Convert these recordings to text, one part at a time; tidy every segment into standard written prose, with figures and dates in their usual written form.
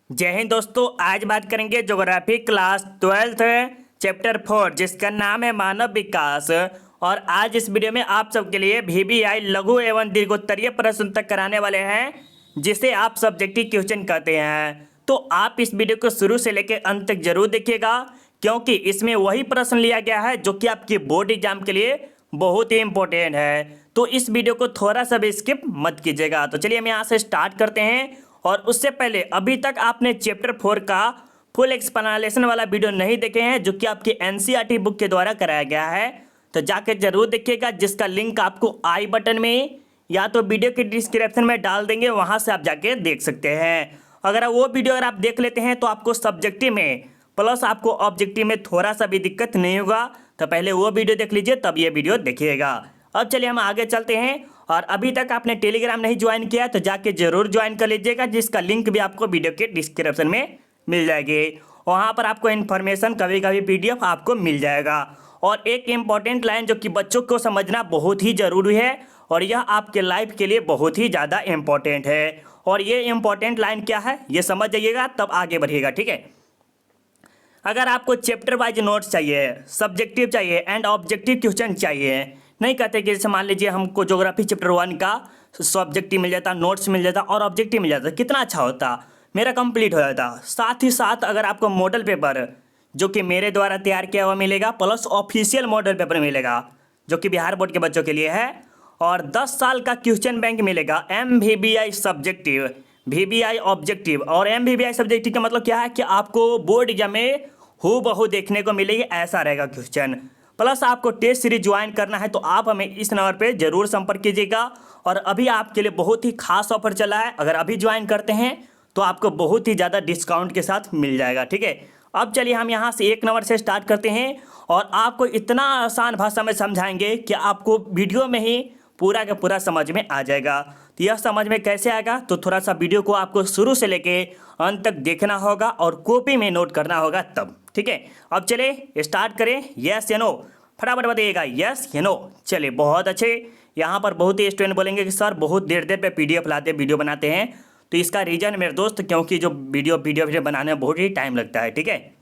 जय हिंद दोस्तों। आज बात करेंगे ज्योग्राफी क्लास 12th चैप्टर 4 जिसका नाम है मानव विकास। और आज इस वीडियो में आप सबके लिए VBI लघु एवं दीर्घोत्तरीय प्रश्न तक कराने वाले हैं जिसे आप सब्जेक्टिव क्वेश्चन कहते हैं। तो आप इस वीडियो को शुरू से लेकर अंत तक जरूर देखिएगा क्योंकि इसमें वही प्रश्न लिया गया है जो कि आपके बोर्ड एग्जाम के लिए बहुत ही इंपॉर्टेंट है। तो इस वीडियो को थोड़ा सा भी स्किप मत कीजिएगा। तो चलिए हम यहाँ से स्टार्ट करते हैं। और उससे पहले अभी तक आपने चैप्टर 4 का फुल एक्सप्लेनेशन वाला वीडियो नहीं देखे हैं जो कि आपकी NCERT बुक के द्वारा कराया गया है तो जाके जरूर देखिएगा, जिसका लिंक आपको आई बटन में या तो वीडियो के डिस्क्रिप्शन में डाल देंगे, वहां से आप जाके देख सकते हैं। अगर वो वीडियो अगर आप देख लेते हैं तो आपको सब्जेक्टिव में प्लस आपको ऑब्जेक्टिव में थोड़ा सा भी दिक्कत नहीं होगा। तो पहले वो वीडियो देख लीजिए तब ये वीडियो देखिएगा। अब चलिए हम आगे चलते हैं। और अभी तक आपने टेलीग्राम नहीं ज्वाइन किया तो जाके जरूर ज्वाइन कर लीजिएगा, जिसका लिंक भी आपको वीडियो के डिस्क्रिप्शन में मिल जाएगी। वहाँ पर आपको इन्फॉर्मेशन कभी कभी PDF आपको मिल जाएगा। और एक इम्पॉर्टेंट लाइन जो कि बच्चों को समझना बहुत ही ज़रूरी है और यह आपके लाइफ के लिए बहुत ही ज़्यादा इम्पॉर्टेंट है। और ये इम्पॉर्टेंट लाइन क्या है ये समझ जाइएगा तब आगे बढ़िएगा, ठीक है। अगर आपको चैप्टर वाइज नोट्स चाहिए, सब्जेक्टिव चाहिए एंड ऑब्जेक्टिव क्वेश्चन चाहिए, नहीं कहते कि जैसे मान लीजिए हमको ज्योग्राफी चैप्टर 1 का सब्जेक्टिव मिल जाता, नोट्स मिल जाता और ऑब्जेक्टिव मिल जाता, कितना अच्छा होता, मेरा कंप्लीट हो जाता। साथ ही साथ अगर आपको मॉडल पेपर जो कि मेरे द्वारा तैयार किया हुआ मिलेगा प्लस ऑफिशियल मॉडल पेपर मिलेगा जो कि बिहार बोर्ड के बच्चों के लिए है, और 10 साल का क्वेश्चन बैंक मिलेगा MVBI सब्जेक्टिव, VBI ऑब्जेक्टिव। और MVBI सब्जेक्टिव का मतलब क्या है कि आपको बोर्ड एग्जाम में हूबहू देखने को मिलेगी, ऐसा रहेगा क्वेश्चन। प्लस आपको टेस्ट सीरीज ज्वाइन करना है तो आप हमें इस नंबर पे जरूर संपर्क कीजिएगा। और अभी आपके लिए बहुत ही खास ऑफर चला है, अगर अभी ज्वाइन करते हैं तो आपको बहुत ही ज़्यादा डिस्काउंट के साथ मिल जाएगा, ठीक है। अब चलिए हम यहाँ से 1 नंबर से स्टार्ट करते हैं और आपको इतना आसान भाषा में समझाएंगे कि आपको वीडियो में ही पूरा का पूरा समझ में आ जाएगा। तो यह समझ में कैसे आएगा तो थोड़ा सा वीडियो को आपको शुरू से लेके अंत तक देखना होगा और कॉपी में नोट करना होगा तब, ठीक है। अब चलिए स्टार्ट करें। यस या नो फटाफट बताइएगा, यस या नो। चलिए बहुत अच्छे। यहाँ पर बहुत ही स्टूडेंट बोलेंगे कि सर बहुत देर देर पे PDF लाते वीडियो बनाते हैं, तो इसका रीज़न मेरे दोस्त क्योंकि जो वीडियो बनाने में बहुत ही टाइम लगता है, ठीक है।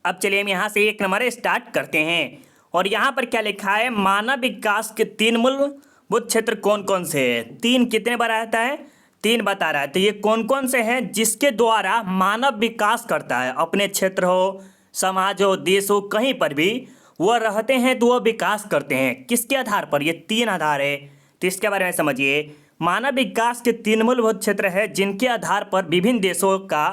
अब चलिए हम यहाँ से 1 नंबर स्टार्ट करते हैं। और यहाँ पर क्या लिखा है, मानव विकास के 3 मूलभूत क्षेत्र कौन कौन से हैं। 3 कितने बार आता है, 3 बता रहा है। तो ये कौन कौन से हैं जिसके द्वारा मानव विकास करता है, अपने क्षेत्र हो, समाज हो, देश हो, कहीं पर भी वो रहते हैं तो वो विकास करते हैं। किसके आधार पर, ये 3 आधार है तो इसके बारे में समझिए। मानव विकास के 3 मूलभूत क्षेत्र है जिनके आधार पर विभिन्न देशों का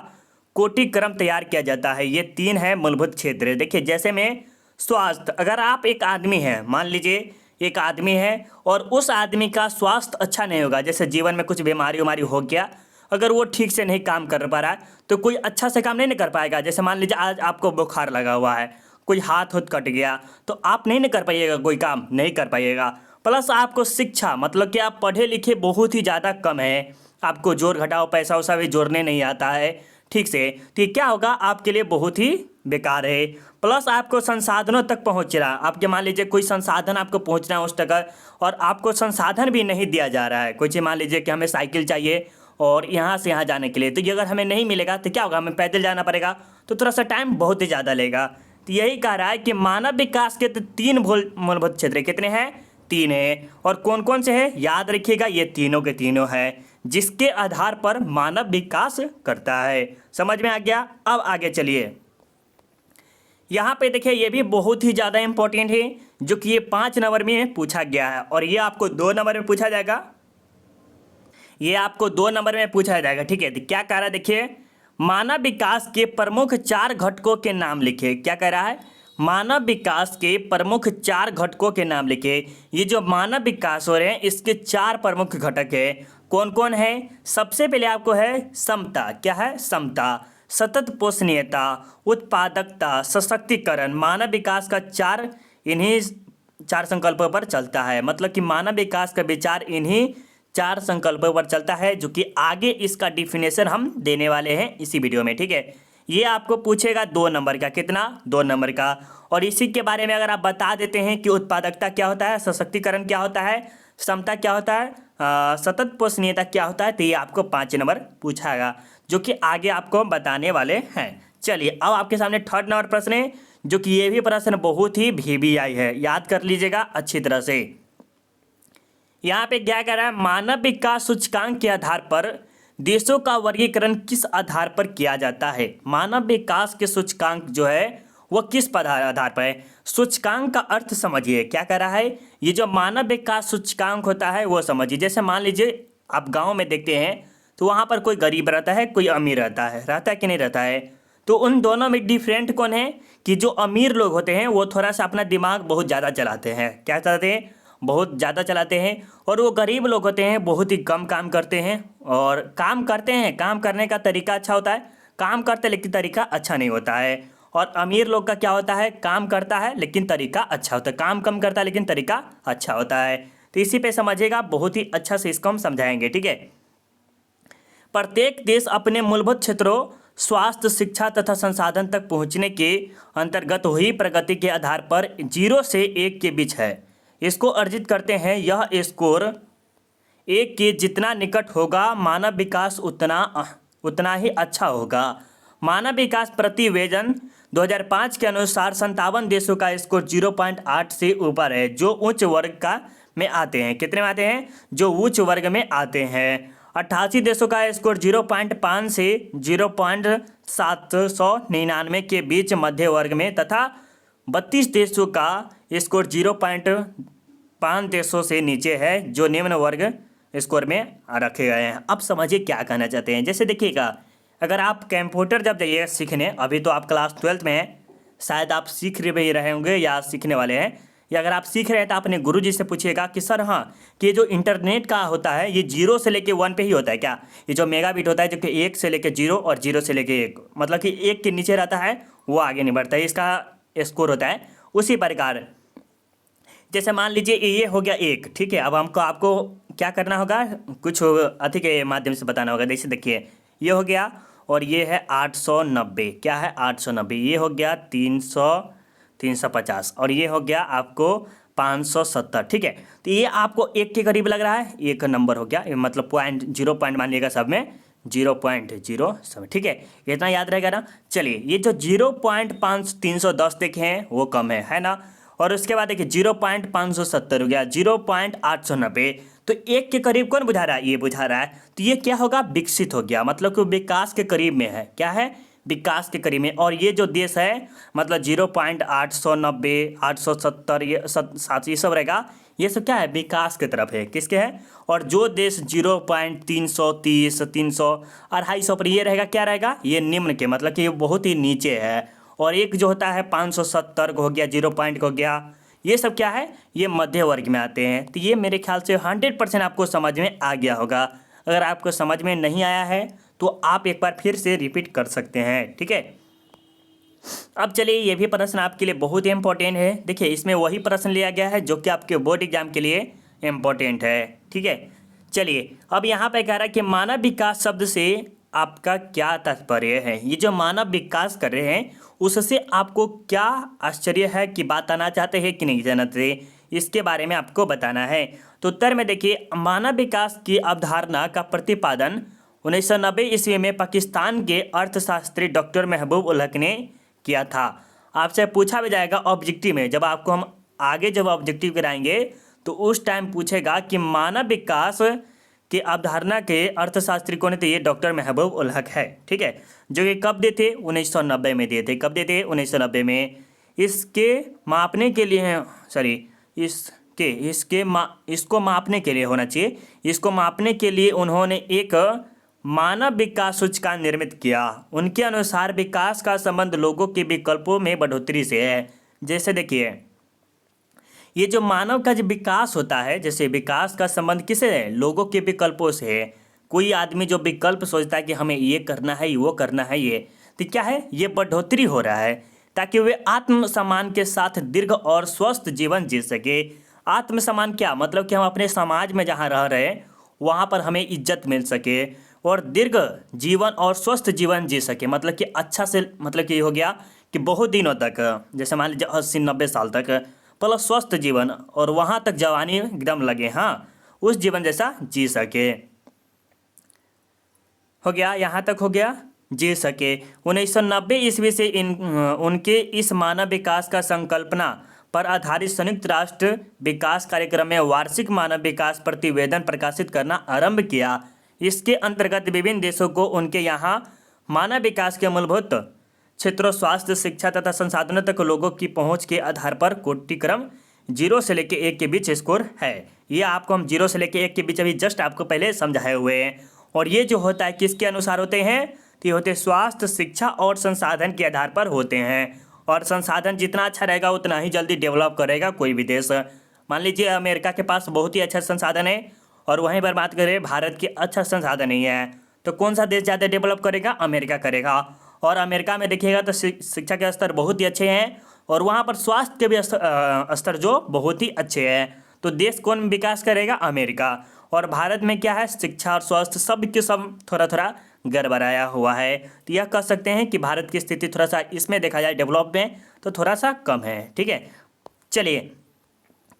कोटिक्रम तैयार किया जाता है। ये 3 है मूलभूत क्षेत्र। देखिए जैसे में स्वास्थ्य, अगर आप एक आदमी हैं, मान लीजिए एक आदमी है और उस आदमी का स्वास्थ्य अच्छा नहीं होगा, जैसे जीवन में कुछ बीमारी हो गया, अगर वो ठीक से नहीं काम कर पा रहा है तो कोई अच्छा से काम नहीं कर पाएगा। जैसे मान लीजिए आज आपको बुखार लगा हुआ है, कोई हाथ कट गया तो आप नहीं कर पाइएगा, कोई काम नहीं कर पाइएगा। प्लस आपको शिक्षा, मतलब कि आप पढ़े लिखे बहुत ही ज़्यादा कम है, आपको जोड़ घटाओ पैसा वैसा भी जोड़ने नहीं आता है ठीक से, तो ये क्या होगा आपके लिए बहुत ही बेकार है। प्लस आपको संसाधनों तक पहुंच रहा, आपके मान लीजिए कोई संसाधन आपको पहुंचना है उस तक और आपको संसाधन भी नहीं दिया जा रहा है। कोई चीज़ मान लीजिए कि हमें साइकिल चाहिए और यहाँ से यहाँ जाने के लिए, तो ये अगर हमें नहीं मिलेगा तो क्या होगा, हमें पैदल जाना पड़ेगा तो थोड़ा सा टाइम बहुत ही ज़्यादा लेगा। तो यही कह रहा है कि मानव विकास के तो 3 मूलभूत क्षेत्र कितने हैं, 3 है। और कौन कौन से हैं, याद रखिएगा ये तीनों के तीनों हैं जिसके आधार पर मानव विकास करता है। समझ में आ गया। अब आगे चलिए, यहाँ पे देखिए ये भी बहुत ही ज़्यादा इंपॉर्टेंट है जो कि ये 5 नंबर में पूछा गया है और ये आपको 2 नंबर में पूछा जाएगा, ये आपको 2 नंबर में पूछा जाएगा, ठीक है। तो क्या कह रहा है, देखिए मानव विकास के प्रमुख 4 घटकों के नाम लिखे। क्या कह रहा है, मानव विकास के प्रमुख 4 घटकों के नाम लिखे। ये जो मानव विकास हो रहे हैं इसके 4 प्रमुख घटक है। कौन कौन है, सबसे पहले आपको है समता। क्या है, समता, सतत पोषणीयता, उत्पादकता, सशक्तिकरण। मानव विकास का 4 इन्हीं 4 संकल्पों पर चलता है, मतलब कि मानव विकास का विचार इन्हीं 4 संकल्पों पर चलता है जो कि आगे इसका डिफिनेशन हम देने वाले हैं इसी वीडियो में, ठीक है। ये आपको पूछेगा 2 नंबर का, कितना, 2 नंबर का। और इसी के बारे में अगर आप बता देते हैं कि उत्पादकता क्या होता है, सशक्तिकरण क्या होता है, क्षमता क्या होता है, सतत पोषणीयता क्या होता है, तो ये आपको 5 नंबर पूछाएगा। जो कि आगे आपको हम बताने वाले हैं। चलिए अब आपके सामने थर्ड नंबर प्रश्न है, जो कि ये भी प्रश्न बहुत ही VBI है, याद कर लीजिएगा अच्छी तरह से। यहाँ पे क्या कह रहा है, मानव विकास सूचकांक के आधार पर देशों का वर्गीकरण किस आधार पर किया जाता है। मानव विकास के सूचकांक जो है वो किस आधार पर है। सूचकांक का अर्थ समझिए, क्या कह रहा है, ये जो मानव विकास सूचकांक होता है वो समझिए। जैसे मान लीजिए आप गांव में देखते हैं तो वहाँ पर कोई गरीब रहता है, कोई अमीर रहता है कि नहीं रहता है। तो उन दोनों में डिफरेंट कौन है कि जो अमीर लोग होते हैं वो थोड़ा सा अपना दिमाग बहुत ज़्यादा चलाते हैं, क्या चलाते हैं, बहुत ज़्यादा चलाते हैं। और वो गरीब लोग होते हैं बहुत ही कम काम करते हैं, और काम करते हैं, काम करने का तरीका अच्छा होता है, काम करते लेकिन तरीका अच्छा नहीं होता है। और अमीर लोग का क्या होता है, काम करता है लेकिन तरीका अच्छा होता है, काम कम करता है लेकिन तरीका अच्छा होता है। तो इसी पे समझिएगा, बहुत ही अच्छा से इसको हम समझाएंगे, ठीक है। प्रत्येक देश अपने मूलभूत क्षेत्रों, स्वास्थ्य, शिक्षा तथा संसाधन तक पहुंचने के अंतर्गत हुई प्रगति के आधार पर 0 से 1 के बीच है इसको अर्जित करते हैं। यह स्कोर 1 के जितना निकट होगा मानव विकास उतना ही अच्छा होगा। मानव विकास प्रतिवेदन 2005 के अनुसार 57 देशों का स्कोर 0.8 से ऊपर है, जो उच्च वर्ग का में आते हैं। कितने में आते हैं, जो उच्च वर्ग में आते हैं। 88 देशों का स्कोर 0.5 से 0.799 के बीच मध्य वर्ग में, तथा 32 देशों का स्कोर 0.5 देशों से नीचे है, जो निम्न वर्ग स्कोर में रखे गए हैं। अब समझिए क्या कहना चाहते हैं। जैसे देखिएगा, अगर आप कंप्यूटर जब जाइए सीखने, अभी तो आप क्लास 12 में हैं, शायद आप सीख रहे होंगे या सीखने वाले हैं, या अगर आप सीख रहे हैं तो अपने गुरुजी से पूछिएगा कि सर हाँ, कि ये जो इंटरनेट का होता है ये 0 से लेके 1 पे ही होता है क्या। ये जो मेगाबिट होता है जो कि 1 से लेके 0 और 0 से लेके 1, मतलब कि 1 के नीचे रहता है वो आगे नहीं बढ़ता है, इसका स्कोर होता है। उसी प्रकार जैसे मान लीजिए ये हो गया 1, ठीक है। अब आपको क्या करना होगा, कुछ अति के माध्यम से बताना होगा। जैसे देखिए ये हो गया, और ये है 890, क्या है 890, ये हो गया 350, और ये हो गया आपको 570, ठीक है। तो ये आपको 1 के करीब लग रहा है, 1 नंबर हो गया, मतलब 0 पॉइंट मान लीजिएगा सब में 0.0 सब, ठीक है। इतना याद रहेगा ना। चलिए ये जो 0.310 देखे हैं वो कम है ना। और उसके बाद देखिए 0.570 हो गया, 0.890, तो 1 के करीब कौन बुझा रहा है, ये बुझा रहा है। तो ये क्या होगा, विकसित हो गया, मतलब कि विकास के करीब में है। क्या है, विकास के करीब में। और ये जो देश है मतलब 0.890, 870, ये 7 ये सब रहेगा, ये सब क्या है, विकास की तरफ है। किसके है, और जो देश 0.330, 300, 250 पर ये रहेगा, क्या रहेगा, ये निम्न के, मतलब कि ये बहुत ही नीचे है। और एक जो होता है 570 हो गया, 0 पॉइंट हो गया, ये सब क्या है, ये मध्य वर्ग में आते हैं। तो ये मेरे ख्याल से 100% आपको समझ में आ गया होगा। अगर आपको समझ में नहीं आया है तो आप एक बार फिर से रिपीट कर सकते हैं, ठीक है। अब चलिए ये भी प्रश्न आपके लिए बहुत ही इंपॉर्टेंट है। देखिए इसमें वही प्रश्न लिया गया है जो कि आपके बोर्ड एग्जाम के लिए इम्पोर्टेंट है, ठीक है। चलिए अब यहाँ पे कह रहा है कि मानव विकास शब्द से आपका क्या तात्पर्य है। ये जो मानव विकास कर रहे हैं उससे आपको क्या आश्चर्य है कि बताना चाहते हैं कि नहीं जानते, इसके बारे में आपको बताना है। तो उत्तर में देखिए, मानव विकास की अवधारणा का प्रतिपादन 1990 ईस्वी में पाकिस्तान के अर्थशास्त्री डॉक्टर महबूब उल हक ने किया था। आपसे पूछा भी जाएगा ऑब्जेक्टिव में, जब आपको हम आगे जब ऑब्जेक्टिव कराएंगे तो उस टाइम पूछेगा कि मानव विकास की अवधारणा के अर्थशास्त्री कौन थे, ये डॉक्टर महबूब उल हक है, ठीक है। जो कि कब दिए थे, 1990 में दिए थे। कब दिए थे, 1990 में। इसके मापने के लिए इसको मापने के लिए होना चाहिए, इसको मापने के लिए उन्होंने एक मानव विकास सूचकांक निर्मित किया। उनके अनुसार विकास का संबंध लोगों के विकल्पों में बढ़ोतरी से है। जैसे देखिए ये जो मानव का जो विकास होता है, जैसे विकास का संबंध किससे है, लोगों के विकल्पों से है। कोई आदमी जो विकल्प सोचता है कि हमें ये करना है, वो करना है, ये तो क्या है, ये बढ़ोतरी हो रहा है ताकि वे आत्मसम्मान के साथ दीर्घ और स्वस्थ जीवन जी सके। आत्मसम्मान क्या मतलब कि हम अपने समाज में जहाँ रह रहे हैं वहाँ पर हमें इज्जत मिल सके, और दीर्घ जीवन और स्वस्थ जीवन जी सके, मतलब कि अच्छा से, मतलब कि ये हो गया कि बहुत दिनों तक, जैसे मान लीजिए 80-90 साल तक, प्लस स्वस्थ जीवन, और वहाँ तक जवानी एकदम लगे, हाँ, उस जीवन जैसा जी सके। हो गया, यहाँ तक हो गया, जी सके। 1990 ईस्वी से उनके इस मानव विकास का संकल्पना पर आधारित संयुक्त राष्ट्र विकास कार्यक्रम में वार्षिक मानव विकास प्रतिवेदन प्रकाशित करना आरंभ किया। इसके अंतर्गत विभिन्न देशों को उनके यहाँ मानव विकास के मूलभूत क्षेत्रों स्वास्थ्य, शिक्षा तथा संसाधनों तक लोगों की पहुंच के आधार पर कोटिक्रम 0 से लेकर 1 के बीच स्कोर है। ये आपको हम 0 से लेकर 1 के बीच अभी जस्ट आपको पहले समझाए हुए हैं। और ये जो होता है किसके अनुसार होते हैं, तो ये होते हैं स्वास्थ्य, शिक्षा और संसाधन के आधार पर होते हैं। और संसाधन जितना अच्छा रहेगा उतना ही जल्दी डेवलप करेगा कोई भी देश। मान लीजिए अमेरिका के पास बहुत ही अच्छा संसाधन है और वहीं पर बात करें भारत के अच्छा संसाधन नहीं है, तो कौन सा देश ज़्यादा डेवलप करेगा, अमेरिका करेगा। और अमेरिका में देखिएगा तो शिक्षा के स्तर बहुत ही अच्छे हैं और वहाँ पर स्वास्थ्य के भी स्तर जो बहुत ही अच्छे हैं। तो देश कौन विकास करेगा, अमेरिका। और भारत में क्या है, शिक्षा और स्वास्थ्य सब के सब थोड़ा थोड़ा गड़बड़ाया हुआ है। तो यह कह सकते हैं कि भारत की स्थिति थोड़ा सा इसमें देखा जाए डेवलप में तो थोड़ा सा कम है। ठीक है, चलिए,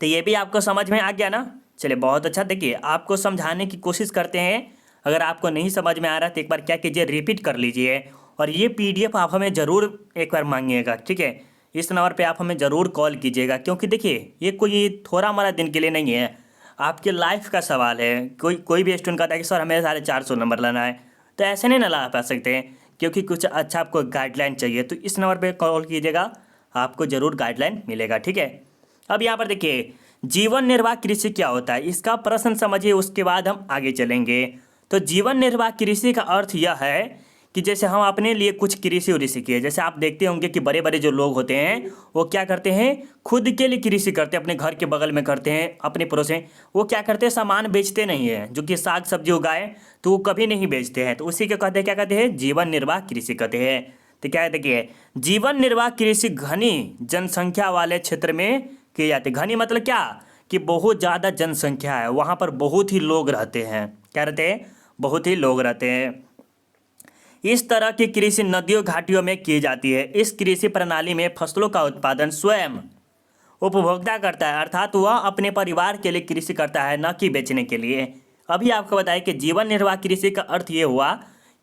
तो ये भी आपको समझ में आ गया ना। चलिए, बहुत अच्छा। देखिए, आपको समझाने की कोशिश करते हैं। अगर आपको नहीं समझ में आ रहा तो एक बार क्या कीजिए, रिपीट कर लीजिए। और ये PDF आप हमें ज़रूर एक बार मांगिएगा, ठीक है। इस नंबर पे आप हमें ज़रूर कॉल कीजिएगा, क्योंकि देखिए ये कोई थोड़ा मोड़ा दिन के लिए नहीं है, आपके लाइफ का सवाल है। कोई भी स्टूडेंट कहता है कि सर हमें 450 नंबर लाना है, तो ऐसे नहीं ना ला पा सकते हैं, क्योंकि कुछ अच्छा आपको गाइडलाइन चाहिए। तो इस नंबर पे कॉल कीजिएगा, आपको ज़रूर गाइडलाइन मिलेगा, ठीक है। अब यहाँ पर देखिए, जीवन निर्वाह कृषि क्या होता है, इसका प्रश्न समझिए, उसके बाद हम आगे चलेंगे। तो जीवन निर्वाह कृषि का अर्थ यह है कि जैसे हम अपने लिए कुछ कृषि उऋषि किए, जैसे आप देखते होंगे कि बड़े बड़े जो लोग होते हैं वो क्या करते हैं, खुद के लिए कृषि करते हैं, अपने घर के बगल में करते हैं, अपने पड़ोस में। वो क्या करते हैं, सामान बेचते नहीं है, जो कि साग सब्जी उगाए तो वो कभी नहीं बेचते हैं, तो उसी के कहते हैं, क्या कहते हैं, जीवन निर्वाह कृषि कहते हैं। तो क्या है, देखिए, जीवन निर्वाह कृषि घनी जनसंख्या वाले क्षेत्र में की जाती है। घनी मतलब क्या, कि बहुत ज़्यादा जनसंख्या है, वहाँ पर बहुत ही लोग रहते हैं। क्या रहते हैं, बहुत ही लोग रहते हैं। इस तरह की कृषि नदियों घाटियों में की जाती है। इस कृषि प्रणाली में फसलों का उत्पादन स्वयं उपभोक्ता करता है, अर्थात वह अपने परिवार के लिए कृषि करता है, न कि बेचने के लिए। अभी आपको बताया कि जीवन निर्वाह कृषि का अर्थ ये हुआ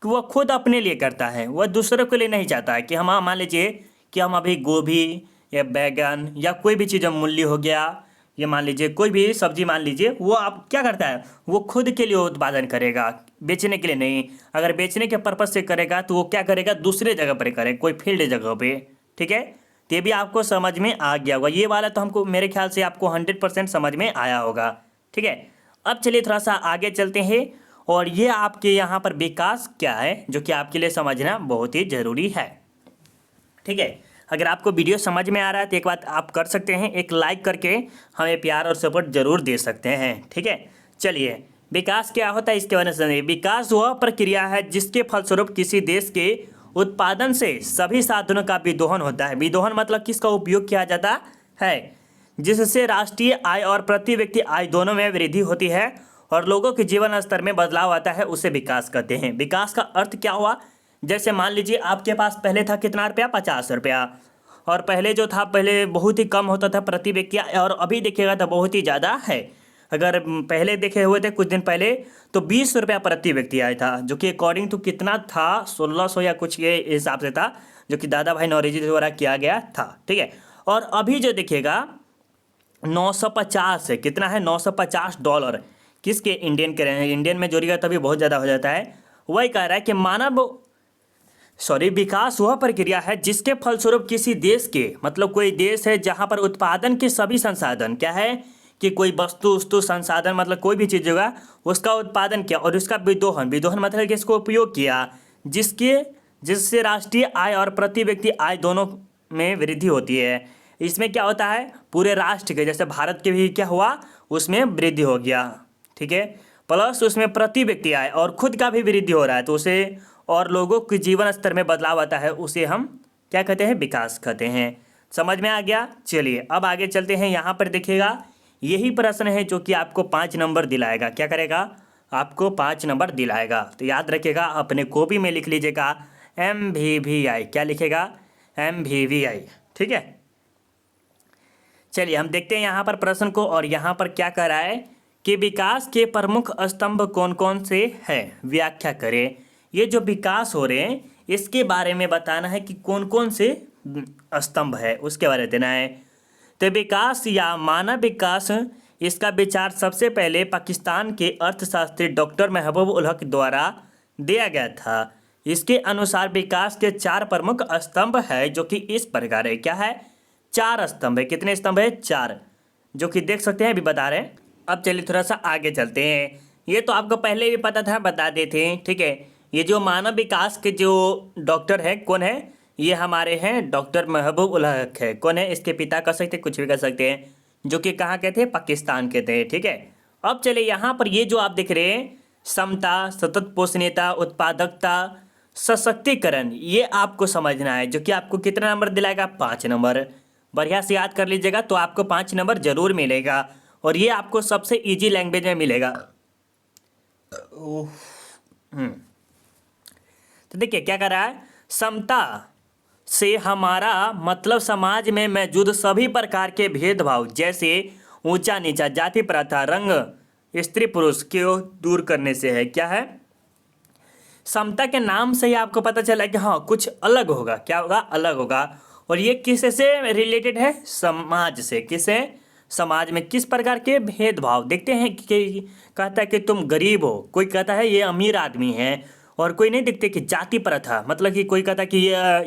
कि वह खुद अपने लिए करता है, वह दूसरों के लिए नहीं चाहता है। कि हम मान लीजिए कि हम अभी गोभी या बैगन या कोई भी चीज़, मूली हो गया, ये मान लीजिए कोई भी सब्जी मान लीजिए, वो आप क्या करता है, वो खुद के लिए उत्पादन करेगा, बेचने के लिए नहीं। अगर बेचने के पर्पज़ से करेगा तो वो क्या करेगा, दूसरे जगह पर करेगा, कोई फील्ड जगह पे, ठीक है। तो ये भी आपको समझ में आ गया होगा, ये वाला तो हमको मेरे ख्याल से आपको 100% समझ में आया होगा, ठीक है। अब चलिए थोड़ा सा आगे चलते हैं, और ये आपके यहाँ पर विकास क्या है, जो कि आपके लिए समझना बहुत ही ज़रूरी है, ठीक है। अगर आपको वीडियो समझ में आ रहा है तो एक बात आप कर सकते हैं, एक लाइक करके हमें प्यार और सपोर्ट जरूर दे सकते हैं, ठीक है। चलिए, विकास क्या होता है इसके बारे में समझिए। विकास वह प्रक्रिया है जिसके फलस्वरूप किसी देश के उत्पादन से सभी साधनों का विदोहन होता है। विदोहन मतलब किसका उपयोग किया जाता है, जिससे राष्ट्रीय आय और प्रति व्यक्ति आय दोनों में वृद्धि होती है और लोगों के जीवन स्तर में बदलाव आता है, उसे विकास कहते हैं। विकास का अर्थ क्या हुआ, जैसे मान लीजिए आपके पास पहले था कितना रुपया, 50 रुपया, और पहले जो था, पहले बहुत ही कम होता था प्रति व्यक्ति, और अभी देखिएगा तो बहुत ही ज़्यादा है। अगर पहले देखे हुए थे कुछ दिन पहले तो 20 रुपया प्रति व्यक्ति आया था, जो कि अकॉर्डिंग टू कितना था, 1600 या कुछ ये हिसाब से था, जो कि दादा भाई नौरोजी द्वारा किया गया था, ठीक है। और अभी जो देखिएगा 950 है, कितना है, $950, किसके, इंडियन के रहे हैं, इंडियन में जोड़िएगा तभी बहुत ज़्यादा हो जाता है। वही कह रहा है कि विकास वह प्रक्रिया है जिसके फलस्वरूप किसी देश के, मतलब कोई देश है जहां पर उत्पादन के सभी संसाधन, क्या है, कि कोई वस्तु संसाधन मतलब कोई भी चीज़ होगा उसका उत्पादन किया और उसका विदोहन मतलब कि इसको उपयोग किया, जिससे राष्ट्रीय आय और प्रति व्यक्ति आय दोनों में वृद्धि होती है। इसमें क्या होता है, पूरे राष्ट्र के, जैसे भारत के भी क्या हुआ, उसमें वृद्धि हो गया, ठीक है, प्लस उसमें प्रति व्यक्ति आय और खुद का भी वृद्धि हो रहा है, तो उसे और लोगों के जीवन स्तर में बदलाव आता है, उसे हम क्या कहते हैं, विकास कहते हैं। समझ में आ गया। चलिए अब आगे चलते हैं। यहाँ पर देखिएगा, यही प्रश्न है जो कि आपको 5 नंबर दिलाएगा। क्या करेगा, आपको 5 नंबर दिलाएगा। तो याद रखिएगा, अपने कॉपी में लिख लीजिएगा MVVI। क्या लिखेगा, MVVI, ठीक है। चलिए हम देखते हैं यहाँ पर प्रश्न को, और यहाँ पर क्या कह रहा है कि विकास के प्रमुख स्तंभ कौन कौन से हैं, व्याख्या करें। ये जो विकास हो रहे हैं इसके बारे में बताना है कि कौन कौन से स्तंभ है उसके बारे में देना है। तो विकास या मानव विकास, इसका विचार सबसे पहले पाकिस्तान के अर्थशास्त्री डॉक्टर महबूब उल हक द्वारा दिया गया था। इसके अनुसार विकास के 4 प्रमुख स्तंभ है जो कि इस प्रकार है। क्या है? 4 स्तंभ है। कितने स्तंभ है? 4, जो कि देख सकते हैं, अभी बता रहे हैं। अब चलिए थोड़ा सा आगे चलते हैं। ये तो आपको पहले भी पता था, बता देते हैं, ठीक है। ये जो मानव विकास के जो डॉक्टर है कौन है? ये हमारे हैं डॉक्टर महबूब उल हक है। कौन है? इसके पिता कह सकते, कुछ भी कह सकते हैं, जो कि कहाँ के थे? पाकिस्तान के थे, ठीक है। अब चलिए यहाँ पर ये जो आप देख रहे हैं, समता, सतत पोषणीयता, उत्पादकता, सशक्तिकरण, ये आपको समझना है, जो कि आपको कितना नंबर दिलाएगा? 5 नंबर। बढ़िया से याद कर लीजिएगा तो आपको 5 नंबर जरूर मिलेगा, और ये आपको सबसे इजी लैंग्वेज में मिलेगा। तो देखिए क्या कर रहा है, समता से हमारा मतलब समाज में मौजूद सभी प्रकार के भेदभाव, जैसे ऊंचा नीचा, जाति प्रथा, रंग, स्त्री पुरुष को दूर करने से है। क्या है? समता के नाम से ही आपको पता चला कि हाँ कुछ अलग होगा। क्या होगा? अलग होगा। और ये किससे रिलेटेड है? समाज से। किससे? समाज में किस प्रकार के भेदभाव देखते हैं कि कहता है कि तुम गरीब हो, कोई कहता है ये अमीर आदमी है, और कोई नहीं देखते कि जाति प्रथा, मतलब कि कोई कहता है कि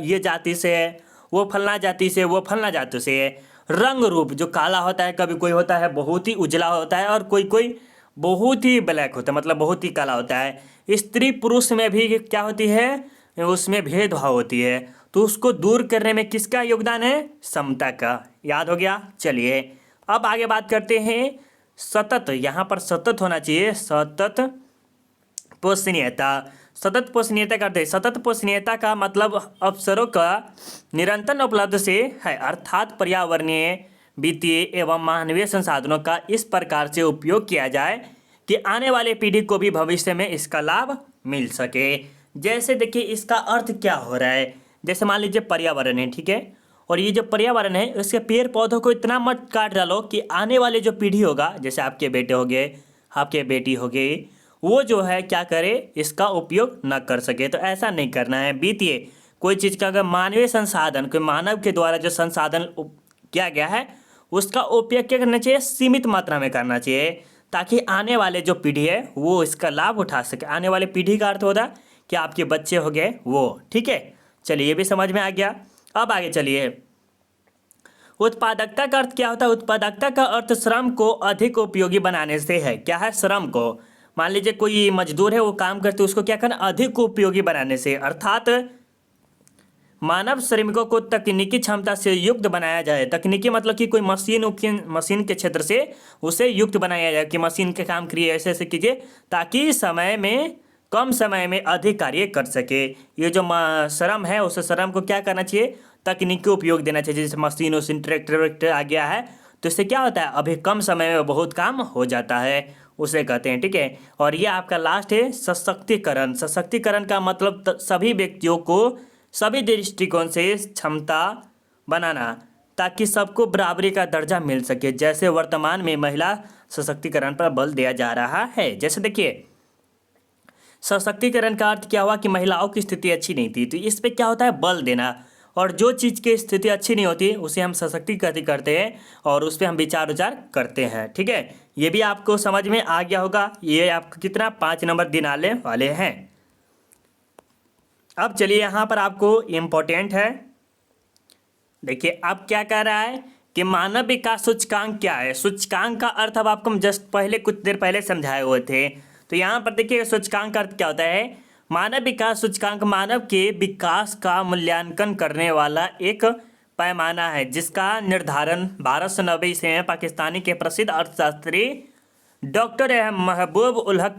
ये जाति से है, वो फलना जाति से, वो फलना जाति से है। रंग रूप जो काला होता है, कभी कोई होता है बहुत ही उजला होता है, और कोई कोई बहुत ही ब्लैक होता है, मतलब बहुत ही काला होता है। स्त्री पुरुष में भी क्या होती है? उसमें भेदभाव होती है। तो उसको दूर करने में किसका योगदान है? समता का। याद हो गया? चलिए अब आगे बात करते हैं सतत। यहाँ पर सतत होना चाहिए, सतत पोषणीयता। सतत पोषणीयता करते हैं। सतत पोषणीयता का मतलब अवसरों का निरंतर उपलब्ध से है, अर्थात पर्यावरणीय, वित्तीय एवं मानवीय संसाधनों का इस प्रकार से उपयोग किया जाए कि आने वाले पीढ़ी को भी भविष्य में इसका लाभ मिल सके। जैसे देखिए इसका अर्थ क्या हो रहा है, जैसे मान लीजिए पर्यावरण है, ठीक है, और ये जो पर्यावरण है उसके पेड़ पौधों को इतना मत काट डालो कि आने वाले जो पीढ़ी होगा, जैसे आपके बेटे हो गए, आपके बेटी हो गई, वो जो है क्या करे? इसका उपयोग न कर सके। तो ऐसा नहीं करना है। वित्तीय, कोई चीज़ का अगर मानवीय संसाधन, कोई मानव के द्वारा जो संसाधन किया गया है उसका उपयोग क्या करना चाहिए? सीमित मात्रा में करना चाहिए, ताकि आने वाले जो पीढ़ी है वो इसका लाभ उठा सके। आने वाले पीढ़ी का अर्थ होता कि आपके बच्चे हो गए वो, ठीक है। चलिए ये भी समझ में आ गया। अब आगे चलिए, उत्पादकता का अर्थ क्या होता है? उत्पादकता का अर्थ श्रम को अधिक उपयोगी बनाने से है। क्या है? श्रम को, मान लीजिए कोई मजदूर है वो काम करते, उसको क्या करना? अधिक उपयोगी बनाने से, अर्थात मानव श्रमिकों को तकनीकी क्षमता से युक्त बनाया जाए। तकनीकी मतलब कि कोई मशीन के क्षेत्र से उसे युक्त बनाया जाए कि मशीन के काम करिए, ऐसे ऐसे कीजिए, ताकि कम समय में अधिक कार्य कर सके। ये जो श्रम है उस श्रम को क्या करना चाहिए? तकनीकी उपयोग देना चाहिए। जैसे मशीन ट्रैक्टर वैक्टर आ गया है तो इससे क्या होता है? अभी कम समय में बहुत काम हो जाता है, उसे कहते हैं, ठीक है। और ये आपका लास्ट है सशक्तिकरण। सशक्तिकरण का मतलब सभी व्यक्तियों को सभी दृष्टिकोण से क्षमता बनाना, ताकि सबको बराबरी का दर्जा मिल सके। जैसे वर्तमान में महिला सशक्तिकरण पर बल दिया जा रहा है। जैसे देखिए सशक्तिकरण का अर्थ क्या हुआ कि महिलाओं की स्थिति अच्छी नहीं थी, तो इस पे क्या होता है? बल देना। और जो चीज़ की स्थिति अच्छी नहीं होती उसे हम सशक्तिकरण करते हैं और उस पर हम विचार करते हैं, ठीक है। ये भी आपको समझ में आ गया होगा। ये आपको कितना? 5 नंबर दिलाने वाले हैं। अब चलिए यहाँ पर आपको इम्पोर्टेंट है, देखिए अब क्या कह रहा है कि मानव विकास सूचकांक क्या है। सूचकांक का अर्थ अब आपको जस्ट पहले कुछ देर पहले समझाए हुए थे। तो यहाँ पर देखिए सूचकांक का अर्थ क्या होता है? मानव विकास सूचकांक मानव के विकास का मूल्यांकन करने वाला एक पैमाना है, जिसका निर्धारण 1290 ईस्वी में पाकिस्तानी के प्रसिद्ध अर्थशास्त्री डॉक्टर महबूब उल हक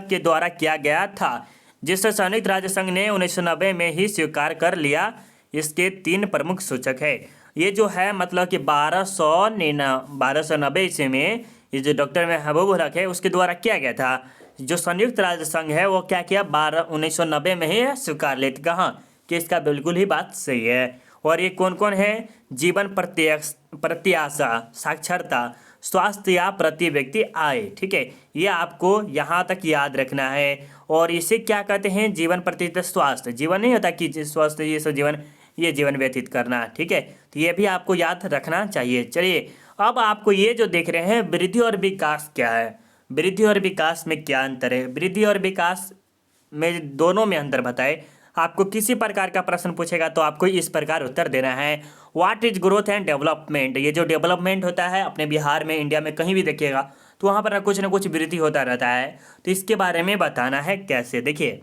के द्वारा किया गया था, जिसे संयुक्त राज्य संघ ने 1990 में ही स्वीकार कर लिया। इसके 3 प्रमुख सूचक है। ये जो है मतलब कि 1290 ईस्वी में ये जो डॉक्टर महबूब उल हक है उसके द्वारा किया गया था। जो संयुक्त राज्य संघ है वो क्या किया? 1990 में ही स्वीकार लेते। कहाँ कि इसका बिल्कुल ही बात सही है। और ये कौन कौन है? जीवन प्रत्याशा, साक्षरता, स्वास्थ्य या प्रति व्यक्ति आय। ठीक है, ये आपको यहाँ तक याद रखना है। और इसे क्या कहते हैं? जीवन प्रतिशत स्वास्थ्य। जीवन नहीं होता कि स्वस्थ ये सब जीवन, ये जीवन व्यतीत करना। ठीक है, तो ये भी आपको याद रखना चाहिए। चलिए, अब आपको ये जो देख रहे हैं वृद्धि और विकास क्या है, वृद्धि और विकास में क्या अंतर है, वृद्धि और विकास में दोनों में अंतर बताए। आपको किसी प्रकार का प्रश्न पूछेगा तो आपको इस प्रकार उत्तर देना है। What is growth and development? ये जो डेवलपमेंट होता है अपने बिहार में, इंडिया में कहीं भी देखिएगा तो वहाँ पर ना कुछ वृद्धि होता रहता है। तो इसके बारे में बताना है कैसे। देखिए,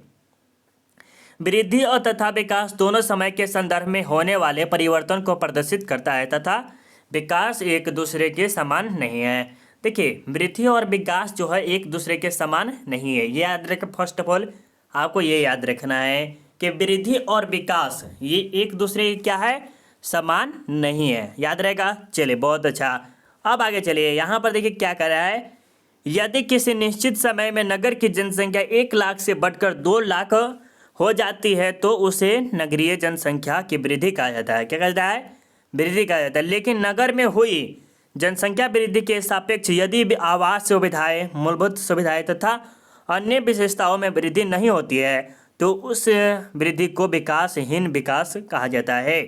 वृद्धि और तथा विकास दोनों समय के संदर्भ में होने वाले परिवर्तन को प्रदर्शित करता है तथा विकास एक दूसरे के समान नहीं है। देखिए, वृद्धि और विकास जो है एक दूसरे के समान नहीं है, ये याद रखें। फर्स्ट ऑफ ऑल आपको ये याद रखना है कि वृद्धि और विकास ये एक दूसरे के क्या है? समान नहीं है, याद रहेगा। चलिए, बहुत अच्छा। अब आगे चलिए, यहाँ पर देखिए क्या कर रहा है। यदि किसी निश्चित समय में नगर की जनसंख्या 1 लाख से बढ़कर 2 लाख हो जाती है तो उसे नगरीय जनसंख्या की वृद्धि कहा जाता है। क्या कहा जाता है? वृद्धि कहा जाता है। लेकिन नगर में हुई जनसंख्या वृद्धि के सापेक्ष यदि आवास सुविधाएं, मूलभूत सुविधाएं तथा अन्य विशेषताओं में वृद्धि नहीं होती है तो उस वृद्धि को विकासहीन विकास कहा जाता है।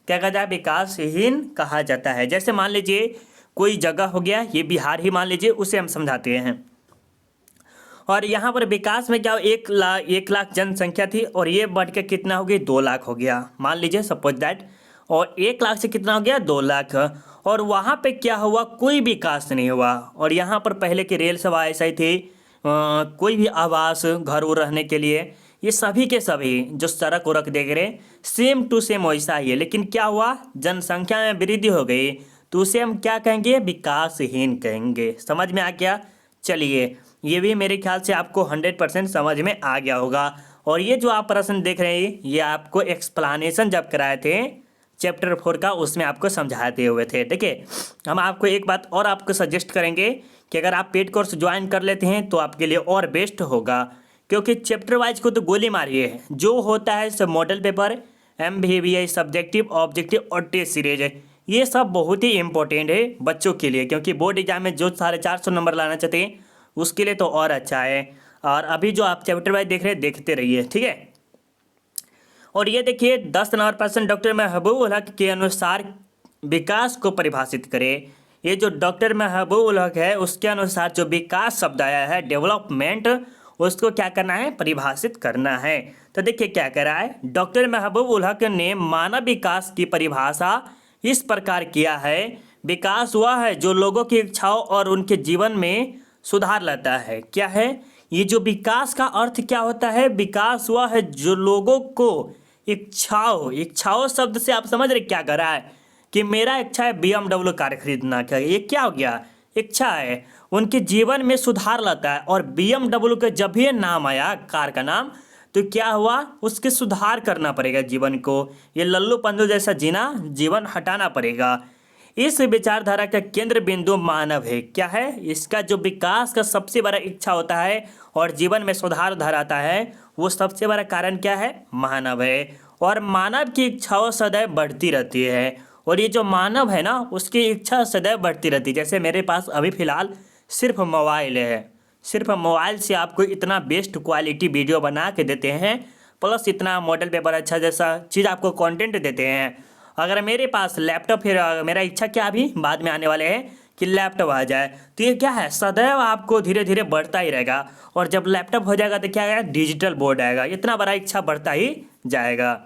क्या कहा जाता है? विकासहीन कहा जाता है। जैसे मान लीजिए कोई जगह हो गया, ये बिहार ही मान लीजिए, उसे हम समझाते हैं। और यहाँ पर विकास में क्या हो, 1 लाख जनसंख्या थी और ये बढ़ के कितना हो गई? 2 लाख हो गया, मान लीजिए, सपोज दैट। और 1 लाख से कितना हो गया? 2 लाख। और वहाँ पे क्या हुआ? कोई विकास नहीं हुआ। और यहाँ पर पहले की रेल सेवा ऐसा ही थी, कोई भी आवास, घर वो रहने के लिए, ये सभी के सभी जो सड़क वड़क देख रहे सेम टू सेम वैसा ही है। लेकिन क्या हुआ? जनसंख्या में वृद्धि हो गई तो उसे हम क्या कहेंगे? विकासहीन कहेंगे। समझ में आ गया? चलिए, ये भी मेरे ख्याल से आपको 100% समझ में आ गया होगा। और ये जो आप प्रश्न देख रहे हैं ये आपको एक्सप्लेनेशन जब कराए थे चैप्टर 4 का, उसमें आपको समझाते हुए थे। देखिए, हम आपको एक बात और आपको सजेस्ट करेंगे कि अगर आप पेड कोर्स ज्वाइन कर लेते हैं तो आपके लिए और बेस्ट होगा, क्योंकि चैप्टर वाइज को तो गोली मारी है। जो होता है सब model paper, MVBI, subjective, objective और टेस्ट सीरीज है, ये सब बहुत ही इंपॉर्टेंट है बच्चों के लिए, क्योंकि बोर्ड एग्जाम में जो 450 नंबर लाना चाहते हैं उसके लिए तो और अच्छा है। और अभी जो आप चैप्टर वाइज देख रहे हैं देखते रहिए, ठीक है। और ये देखिए 10 नंबर प्रश्न डॉक्टर महबूब हक के अनुसार विकास को परिभाषित करें। ये जो डॉक्टर महबूब हक है उसके अनुसार जो विकास शब्द आया है, डेवलपमेंट, उसको क्या करना है? परिभाषित करना है। तो देखिए क्या कह रहा है, डॉक्टर महबूब हक ने मानव विकास की परिभाषा इस प्रकार किया है, विकास वह है जो लोगों की इच्छाओं और उनके जीवन में सुधार लाता है। क्या है ये? जो विकास का अर्थ क्या होता है? विकास वह है जो लोगों को इच्छाओं शब्द से आप समझ रहे क्या कर रहा है कि मेरा इच्छा है BMW कार खरीदना। क्या ये क्या हो गया? इच्छा है। उनके जीवन में सुधार लाता है। और BMW का जब भी नाम आया, कार का नाम, तो क्या हुआ? उसके सुधार करना पड़ेगा जीवन को। ये लल्लू पंदू जैसा जीवन हटाना पड़ेगा। इस विचारधारा का केंद्र बिंदु मानव है। क्या है? इसका जो विकास का सबसे बड़ा इच्छा होता है और जीवन में सुधार धराता है, वो सबसे बड़ा कारण क्या है? मानव है। और मानव की इच्छाओं सदैव बढ़ती रहती है। और ये जो मानव है ना, उसकी इच्छा सदैव बढ़ती रहती है। जैसे मेरे पास अभी फ़िलहाल सिर्फ मोबाइल है, सिर्फ मोबाइल से आपको इतना बेस्ट क्वालिटी वीडियो बना के देते हैं, प्लस इतना मॉडल पेपर अच्छा जैसा चीज़ आपको कंटेंट देते हैं। अगर मेरे पास लैपटॉप, फिर मेरा इच्छा क्या अभी बाद में आने वाले हैं कि लैपटॉप आ जाए, तो ये क्या है? सदैव आपको धीरे धीरे बढ़ता ही रहेगा। और जब लैपटॉप हो जाएगा तो क्या आएगा? डिजिटल बोर्ड आएगा। इतना बड़ा इच्छा बढ़ता ही जाएगा।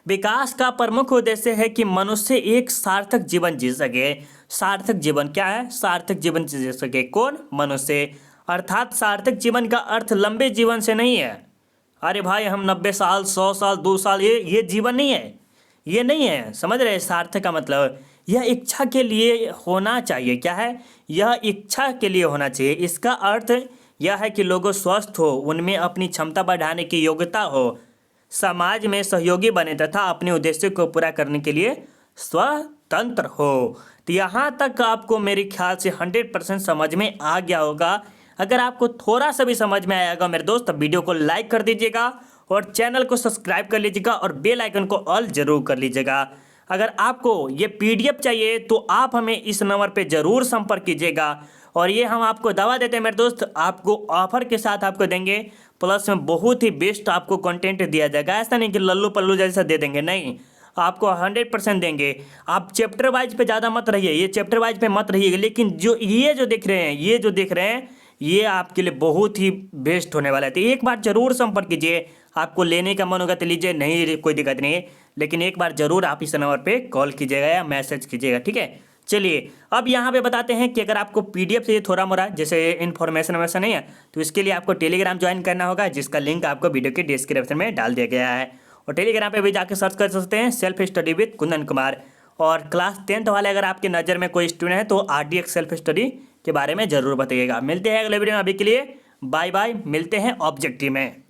विकास का प्रमुख उद्देश्य है कि मनुष्य एक सार्थक जीवन जी सके। सार्थक जीवन क्या है? सार्थक जीवन जी सके कौन? मनुष्य। अर्थात सार्थक जीवन का अर्थ लंबे जीवन से नहीं है। अरे भाई हम 90 साल, 100 साल, 2 साल, ये जीवन नहीं है, ये नहीं है। समझ रहे? सार्थक का मतलब यह इच्छा के लिए होना चाहिए। क्या है? यह इच्छा के लिए होना चाहिए। इसका अर्थ यह है कि लोग स्वस्थ हो, उनमें अपनी क्षमता बढ़ाने की योग्यता हो, समाज में सहयोगी बने तथा अपने उद्देश्य को पूरा करने के लिए स्वतंत्र हो। तो यहाँ तक आपको मेरे ख्याल से 100% समझ में आ गया होगा। अगर आपको थोड़ा सा भी समझ में आएगा मेरे दोस्त, तो वीडियो को लाइक कर दीजिएगा और चैनल को सब्सक्राइब कर लीजिएगा और बेल आइकन को ऑल जरूर कर लीजिएगा। अगर आपको ये PDF चाहिए तो आप हमें इस नंबर पे ज़रूर संपर्क कीजिएगा। और ये हम आपको दावा देते हैं मेरे दोस्त, आपको ऑफर के साथ आपको देंगे, प्लस में बहुत ही बेस्ट आपको कंटेंट दिया जाएगा। ऐसा नहीं कि लल्लू पल्लू जैसा दे देंगे, नहीं, आपको 100% देंगे। आप चैप्टर वाइज पे ज़्यादा मत रहिए, ये चैप्टर वाइज पे मत रहिएगा, लेकिन जो देख रहे हैं, ये जो देख रहे हैं, ये आपके लिए बहुत ही बेस्ट होने वाला है। तो एक बार जरूर संपर्क कीजिए। आपको लेने का मन होगा तो लीजिए, नहीं कोई दिक्कत नहीं है, लेकिन एक बार जरूर आप इस नंबर पे कॉल कीजिएगा या मैसेज कीजिएगा, ठीक है। चलिए अब यहाँ पे बताते हैं कि अगर आपको PDF चाहिए थोड़ा मोड़ा, जैसे इन्फॉर्मेशन वैसा नहीं है, तो इसके लिए आपको टेलीग्राम ज्वाइन करना होगा, जिसका लिंक आपको वीडियो के डिस्क्रिप्शन में डाल दिया गया है। और टेलीग्राम पे भी जाकर सर्च कर सकते हैं self study with Kundan Kumar. और क्लास 10th वाले अगर आपकी नज़र में कोई स्टूडेंट है तो RDX सेल्फ स्टडी के बारे में ज़रूर बताइएगा। मिलते हैं अगले वीडियो में, अभी के लिए बाय बाय, मिलते हैं ऑब्जेक्टिव में।